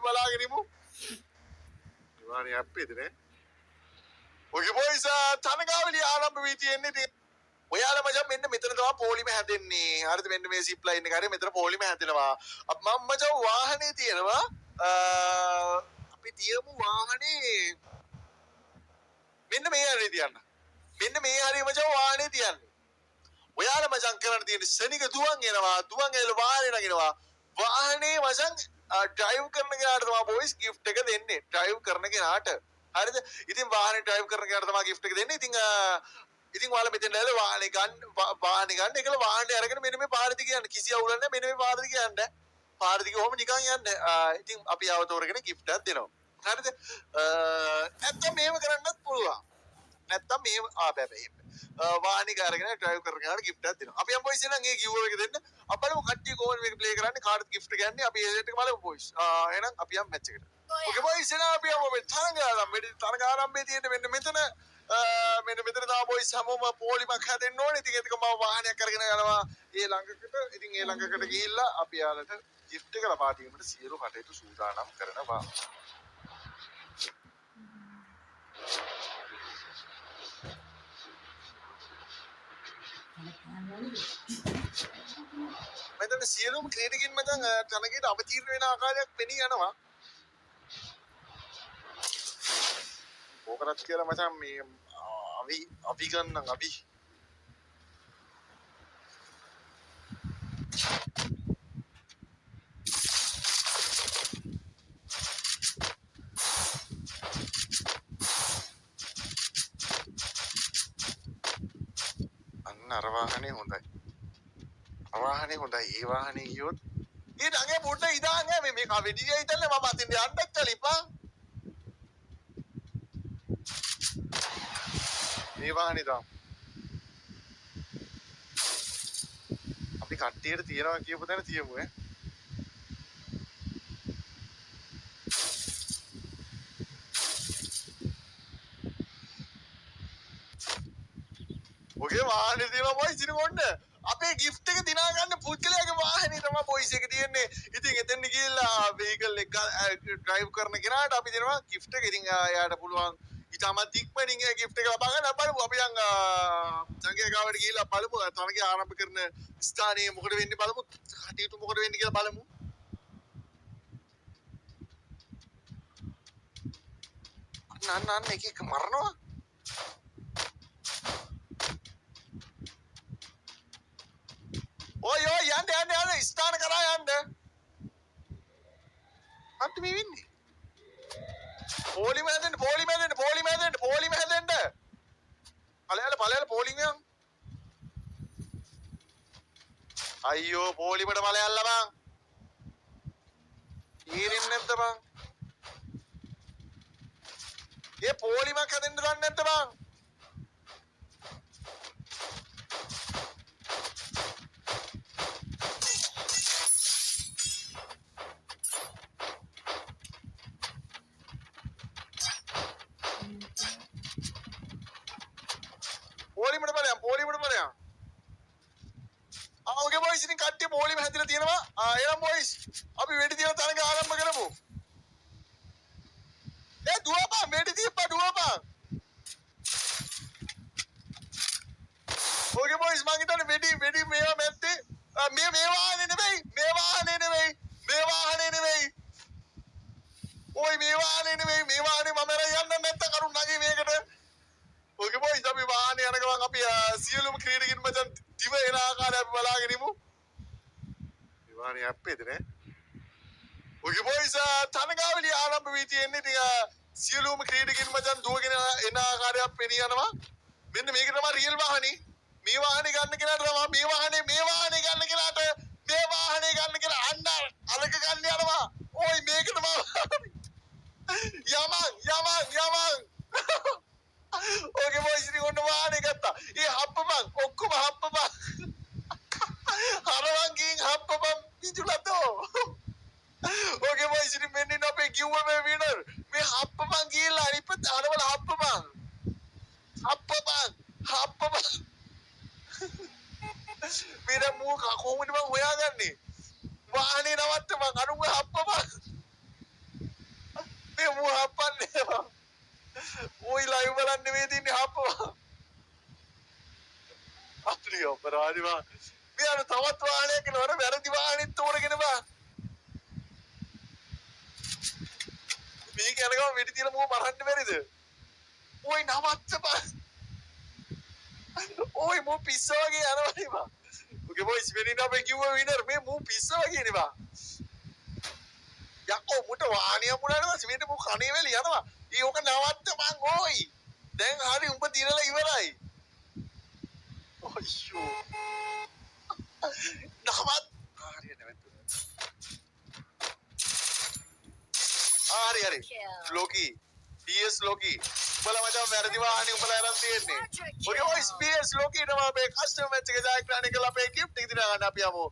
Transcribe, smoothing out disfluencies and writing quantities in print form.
බලාගෙන ඉමු. විමානේ අප්පේද නේ? ඔගේ බොයිස් තනගාවලිය ආරම්භ වී තියෙන්නේ. ඉතින් ඔයාලා මචං මෙන්න මෙතන තමයි පොලිම හැදෙන්නේ. හරිද? මෙන්න මේ සිප් ලයින් එක හරිය මෙතන පොලිම හැදෙනවා. මම මචං වාහනේ තියෙනවා. අපි තියමු වාහනේ මෙන්න මේ හරිය තියන්න. මෙන්න මේ හරිය මචං වාහනේ තියන්න. ඔයාලා මචං කරන්න තියෙන ශනික දුවන් එනවා. දුවන් ඇවිල්ලා වාහනේ නගිනවා. වාහනේ මචං ඩ්‍රයිව් කරන කෙනාට තමයි බොයිස් ගිෆ්ට් එක දෙන්නේ. ඩ්‍රයිව් කරන කෙනාට. හරිද? ඉතින් වාහනේ ඩ්‍රයිව් කරන කෙනාට තමයි ගිෆ්ට් එක දෙන්නේ. ඉතින් ඔයාලා මෙතන ඇවිල්ලා වාහනේ ගන්න ඒකල වාහනේ අරගෙන මෙන්න මේ පාර දිගේ යන්න. කිසි අවුලක් නැහැ. මෙන්න මේ පාර දිගේ යන්න. පාර දිගේ ඔහොම නිකන් යන්න. ඉතින් අපි ආව තෝරගෙන ගිෆ්ට් එකක් දෙනවා. හරිද? නැත්තම් මේව කරන්නත් පුළුවන්. නැත්තම් මේ බෑ වාහනේ අරගෙන ඩ්‍රයිව් කරන කෙනාට ගිෆ්ට් එකක් දෙනවා. අපි යම් බොයිස් එහෙනම් ඒ කිව්ව එක දෙන්න. අපි බලමු කට්ටිය කොහොමද මේක ප්ලේ කරන්නේ කාටද ගිෆ්ට් එක ගන්නේ. අපි ඒ සෙට් එක බලමු බොයිස්. එහෙනම් අපි යම් මැච් එකට. ඔකේ බොයිස් එහෙනම් අපි යමු මේ තරඟ ආරම්භයේ තියෙන මෙන්න මෙතන මෙන්න මෙතන තමයි බොයිස් හැමෝම පොලිමක් හැදෙන්න ඕනේ. ඉතින් ඒක මම වාහනයක් අරගෙන යනවා ඒ ළඟකට. ඉතින් ඒ ළඟකට ගිහිල්ලා අපි යාලට ගිෆ්ට් එක ලබා දීමට සියලු කටයුතු සූදානම් කරනවා. මෙතන සියලුම ක්‍රීඩකින් මචං තරගයට අවතීර්ණ වෙන ආකාරයක් පෙනී යනවා. ඕකරත් කියලා මචං මේ අපි ගන්න අපි අන්න අර වාහනේ හොඳයි. වාහනේ හොඳයි. ඒ වාහනේ ගියොත් ඊට අගේ පොඩ්ඩ ඉදාන් මේ වෙඩිය හිටන්නේ මම අතින් යන්නත් කලිපා. මේ වාහනේ දාමු. අපි කට්ටියට තියනවා කියපු තැන තියමු ඈ. ඔගේ වාහනේ තියෙනවා බොයිස් ඉතින් ඔන්න අපේ ගිෆ්ට් එක දිනා ගන්න පුද්ගලයාගේ වාහනේ තමයි බොයිස් එක තියෙන්නේ. ඉතින් එතෙන් ගිහිල්ලා වෙහිකල් එක ඩ්‍රයිව් කරන කෙනාට අපි දෙනවා ගිෆ්ට් එක. ඉතින් එයාට පුළුවන් ඉතාමත් ඉක්මනින් ඒ ගිෆ්ට් එක ලබා ගන්න. බලමු අපි යන් සංඝයා ගාවට ගිහිල්ලා බලමු තරගය ආරම්භ කරන ස්ථානයේ මොකද වෙන්නේ බලමු. කටයුතු මොකද වෙන්නේ කියලා බලමු. අන්න එක මරනවා. ඔය යන්න ස්ථාන කරා යන්න. අන්ත මේ වෙන්නේ. පොලිම හැදෙන්න. ඵලයල පොලිම යන්. අයියෝ පොලිමට ඵලයල්ලා බං. ඊරින් නැද්ද බං? ඒ පොලිමක් හැදෙන්න දන්නේ නැද්ද බං? පොලිමට බලයන්. ඔගේ බොයිස් ඉතින් කට්ටිය පොලිම හැදිලා තියෙනවා. එනම් බොයිස් අපි වෙඩි තියන තරඟ ආරම්භ කරමු. දුවපන් වෙඩි තියපන් දුවපන්. ඔගේ බොයිස් මං හිතන්නේ වෙඩි මේවා මැත්තේ මේ වාහනේ නෙමෙයි. ඔය මේ වාහනේ නෙමෙයි. මම යන්න නැත්නම් කරුණ නැගේ මේකට. ඔගේ බොයිස් අපි වාහනේ යන ගමන් අපි සියලුම ක්‍රීඩකින් මචං දිව එන ආකාරය අපි බලාගෙන ඉමු. වාහනේ අප්පේද නේ? ඔගේ බොයිස් තනගාවලිය ආරම්භ වී තියෙන්නේ. ඉතින් සියලුම ක්‍රීඩකින් මචං දුවගෙන එන ආකාරයක් පෙනී යනවා. මෙන්න මේක තමයි රියල් වාහනේ. මේ වාහනේ ගන්න කෙනාට තමයි මේ වාහනේ ගන්න කෙනාට මේ වාහනේ ගන්න කෙනා අන්න අලක ගන්න යනවා. ඔයි මේක තමයි යමන් ඔගේ බොයිස් ඉතින් ඔන්න වාහනේ ගත්තා. ඒ හප්පපන් ඔක්කොම හප්පපන්. හරවන් ගින් හප්පපන් පිටුලතෝ. ඔගේ බොයිස් ඉතින් මෙන්න අපේ කිව්ව මේ විනර්. මේ හප්පපන් ගිහලා අනිපත අරවල හප්පපන්. මීර මූ කොහොමද මම හොයාගන්නේ? වාහනේ නවත්තපන් අනුග හප්පපන්. හරි වා. මේ අර තවත් වාහනයක් එනවනේ වැරදි වාහනෙත් තෝරගෙන බා. මේ කනගම වෙඩි තියලා මෝ මරන්න බැරිද? ඔය නවත්ත බා. ඔය මෝ පිස්සා වගේ යනවා නේ බා. ඔගේ බොයිස් වෙනින් අපේ කිව්ව විනර් මේ මෝ පිස්සා වගේ නේ බා. යකෝ මුට වාහනිය මුණාට පස්සේ මෙන්න මෝ කණේ වෙලි යනවා. ඊයෝක නවත්ත මං ඕයි. දැන් හරි උඹ දිනලා ඉවරයි. ඔයියෝ. නවත් හරි නැවතුණා. හරි. ලෝකී. PS ලෝකී. උඹලා මචං වැරදි වාහනේ උඹලා අරන් තියෙන්නේ. ඔගේ ඔයිස් PS ලෝකී නම අපේ කස්ටමර් මැච් එක ජයග්‍රහණය කළා අපේ gift එක දිනා ගන්න අපි යමු.